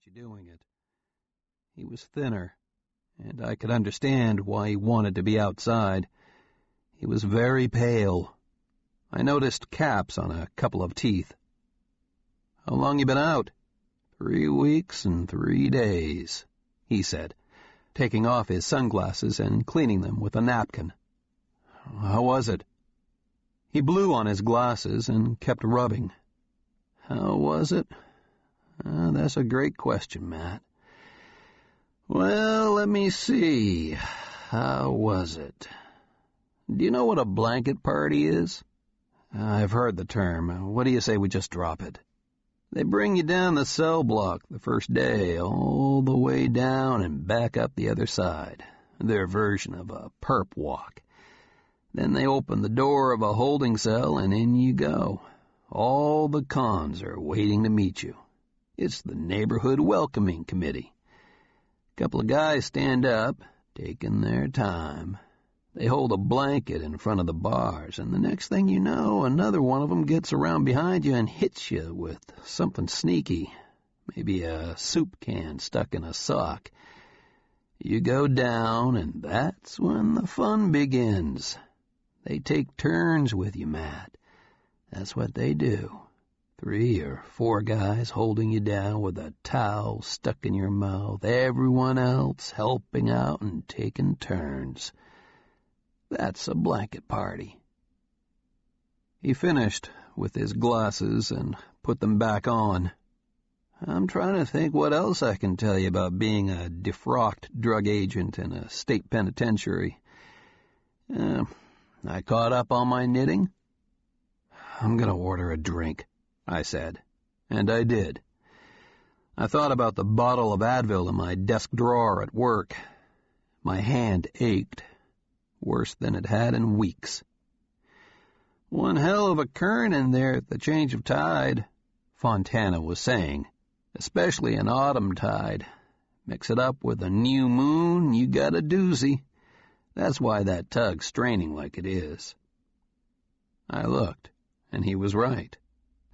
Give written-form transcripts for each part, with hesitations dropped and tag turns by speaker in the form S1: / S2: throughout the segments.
S1: you doing it. He was thinner, and I could understand why he wanted to be outside. He was very pale. I noticed caps on a couple of teeth. "How long you been out?" 3 weeks and 3 days, he said, taking off his sunglasses and cleaning them with a napkin. "How was it?" He blew on his glasses and kept rubbing. "How was it? That's a great question, Matt. Well, let me see. How was it? Do you know what a blanket party is?" "I've heard the term. What do you say we just drop it?" "They bring you down the cell block the first day, all the way down and back up the other side. Their version of a perp walk. Then they open the door of a holding cell and in you go. All the cons are waiting to meet you. It's the neighborhood welcoming committee. A couple of guys stand up, taking their time. They hold a blanket in front of the bars, and the next thing you know, another one of them gets around behind you and hits you with something sneaky, maybe a soup can stuck in a sock. You go down, and that's when the fun begins. They take turns with you, Matt. That's what they do. 3 or 4 guys holding you down with a towel stuck in your mouth, everyone else helping out and taking turns. That's a blanket party." He finished with his glasses and put them back on. "I'm trying to think what else I can tell you about being a defrocked drug agent in a state penitentiary. I caught up on my knitting?" "I'm going to order a drink," I said, and I did. I thought about the bottle of Advil in my desk drawer at work. My hand ached, worse than it had in weeks. "One hell of a current in there at the change of tide," Fontana was saying, "especially an autumn tide. Mix it up with a new moon, you got a doozy. That's why that tug's straining like it is." I looked, and he was right.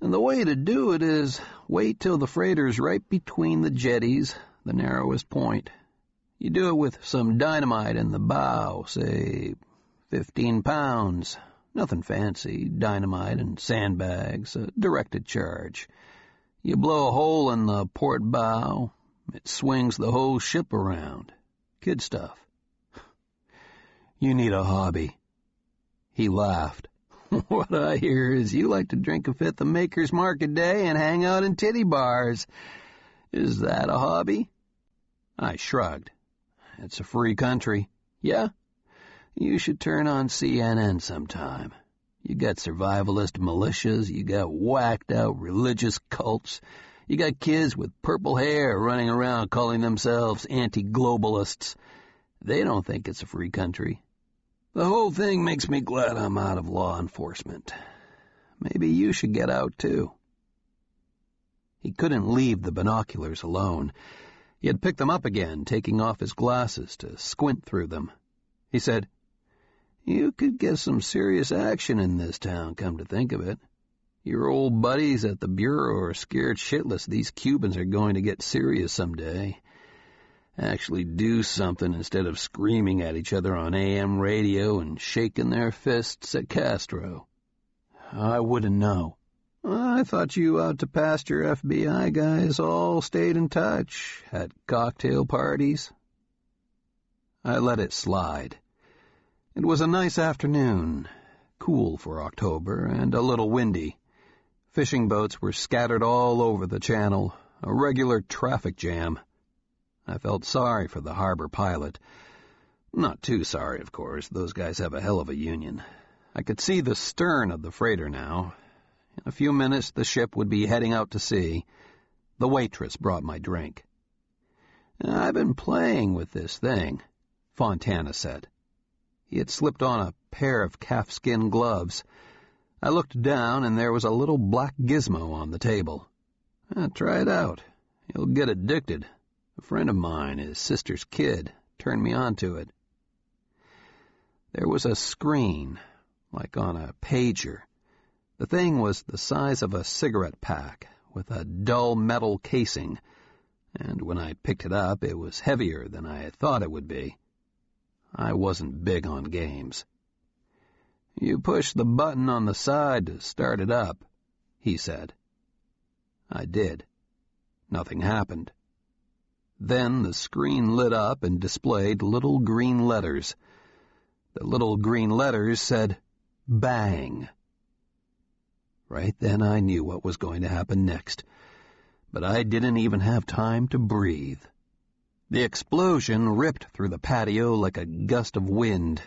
S1: And the way to do it is wait till the freighter's right between the jetties, the narrowest point. You do it with some dynamite in the bow, say 15 pounds. Nothing fancy, dynamite and sandbags, a directed charge. You blow a hole in the port bow, it swings the whole ship around. Kid stuff. "You need a hobby." He laughed. "What I hear is you like to drink a fifth of Maker's Market Day and hang out in titty bars. Is that a hobby?" I shrugged. "It's a free country." "Yeah? You should turn on CNN sometime. You got survivalist militias, you got whacked-out religious cults, you got kids with purple hair running around calling themselves anti-globalists. They don't think it's a free country. The whole thing makes me glad I'm out of law enforcement. Maybe you should get out, too." He couldn't leave the binoculars alone. He had picked them up again, taking off his glasses to squint through them. He said, "You could get some serious action in this town, come to think of it. Your old buddies at the Bureau are scared shitless these Cubans are going to get serious someday. Actually do something instead of screaming at each other on AM radio and shaking their fists at Castro." "I wouldn't know." "I thought you out to past your FBI guys all stayed in touch, had cocktail parties." I let it slide. It was a nice afternoon, cool for October and a little windy. Fishing boats were scattered all over the channel, a regular traffic jam. I felt sorry for the harbor pilot. Not too sorry, of course. Those guys have a hell of a union. I could see the stern of the freighter now. In a few minutes, the ship would be heading out to sea. The waitress brought my drink. "I've been playing with this thing," Fontana said. He had slipped on a pair of calfskin gloves. I looked down, and there was a little black gizmo on the table. "Try it out. You'll get addicted. A friend of mine, his sister's kid, turned me on to it." There was a screen, like on a pager. The thing was the size of a cigarette pack, with a dull metal casing. and when I picked it up it was heavier than I had thought it would be. I wasn't big on games. "You push the button on the side to start it up," he said. I did. Nothing happened. Then the screen lit up and displayed little green letters. The little green letters said, "Bang." Right then I knew what was going to happen next, but I didn't even have time to breathe. The explosion ripped through the patio like a gust of wind.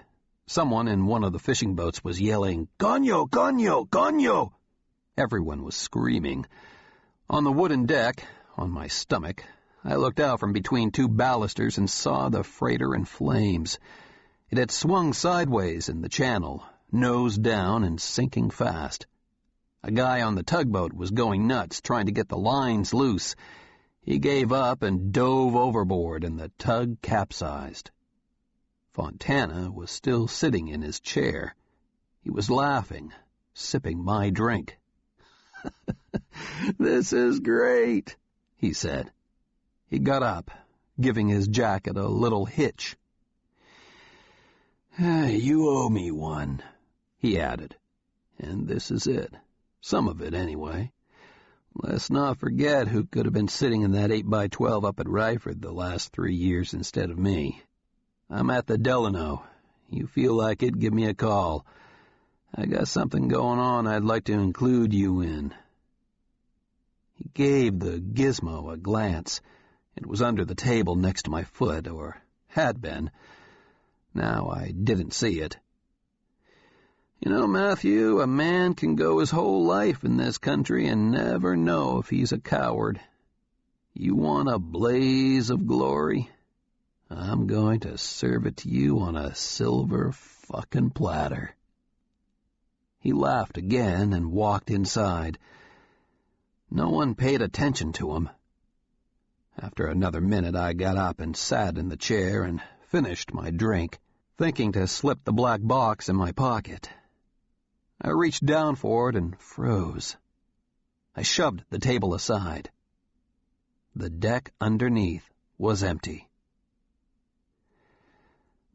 S1: Someone in one of the fishing boats was yelling, "Coño, coño, coño!" Everyone was screaming. On the wooden deck, on my stomach, I looked out from between two balusters and saw the freighter in flames. It had swung sideways in the channel, nose down and sinking fast. A guy on the tugboat was going nuts, trying to get the lines loose. He gave up and dove overboard, and the tug capsized. Fontana was still sitting in his chair. He was laughing, sipping my drink. "This is great," he said. He got up, giving his jacket a little hitch. "You owe me one," he added. "And this is it. Some of it, anyway. Let's not forget who could have been sitting in that 8x12 up at Ryford the last 3 years instead of me. I'm at the Delano. You feel like it, give me a call. I got something going on I'd like to include you in." He gave the gizmo a glance. It was under the table next to my foot, or had been. Now I didn't see it. "You know, Matthew, a man can go his whole life in this country and never know if he's a coward. You want a blaze of glory? I'm going to serve it to you on a silver fucking platter." He laughed again and walked inside. No one paid attention to him. After another minute I got up and sat in the chair and finished my drink, thinking to slip the black box in my pocket. I reached down for it and froze. I shoved the table aside. The deck underneath was empty.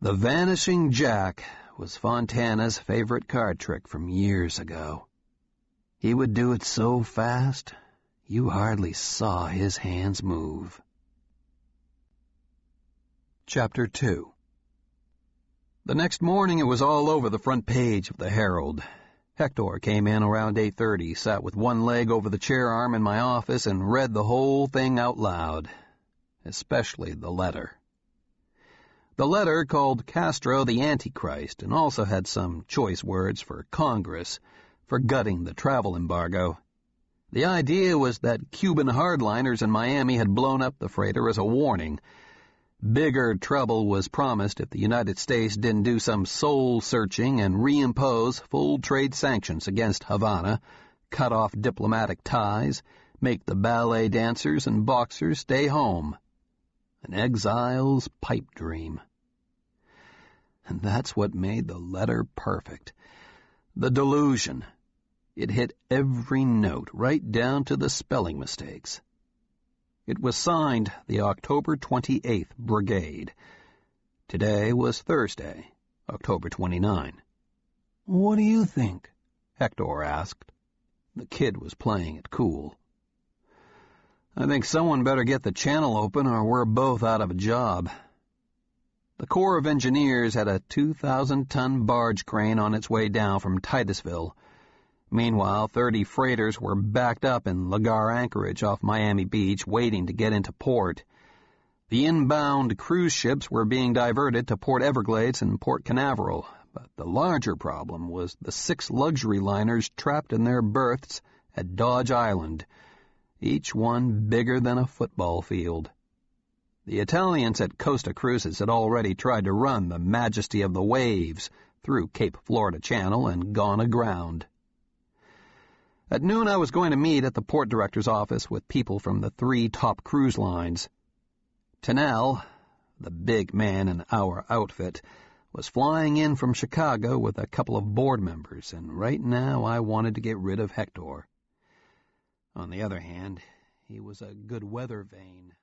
S1: The Vanishing Jack was Fontana's favorite card trick from years ago. He would do it so fast, you hardly saw his hands move. Chapter 2. The next morning it was all over the front page of the Herald. Hector came in around 8:30, sat with one leg over the chair arm in my office, and read the whole thing out loud, especially the letter. The letter called Castro the Antichrist and also had some choice words for Congress, for gutting the travel embargo. The idea was that Cuban hardliners in Miami had blown up the freighter as a warning. Bigger trouble was promised if the United States didn't do some soul-searching and reimpose full trade sanctions against Havana, cut off diplomatic ties, make the ballet dancers and boxers stay home. An exile's pipe dream. And that's what made the letter perfect. The delusion. It hit every note, right down to the spelling mistakes. It was signed the October 28th Brigade. Today was Thursday, October 29. "What do you think?" Hector asked. The kid was playing it cool. "I think someone better get the channel open or we're both out of a job." The Corps of Engineers had a 2,000-ton barge crane on its way down from Titusville. Meanwhile, 30 freighters were backed up in Lagar anchorage off Miami Beach, waiting to get into port. The inbound cruise ships were being diverted to Port Everglades and Port Canaveral, but the larger problem was the 6 luxury liners trapped in their berths at Dodge Island, each one bigger than a football field. The Italians at Costa Cruises had already tried to run the Majesty of the Waves through Cape Florida Channel and gone aground. At noon I was going to meet at the port director's office with people from the 3 top cruise lines. Tennell, the big man in our outfit, was flying in from Chicago with a couple of board members, and right now I wanted to get rid of Hector. On the other hand, he was a good weather vane.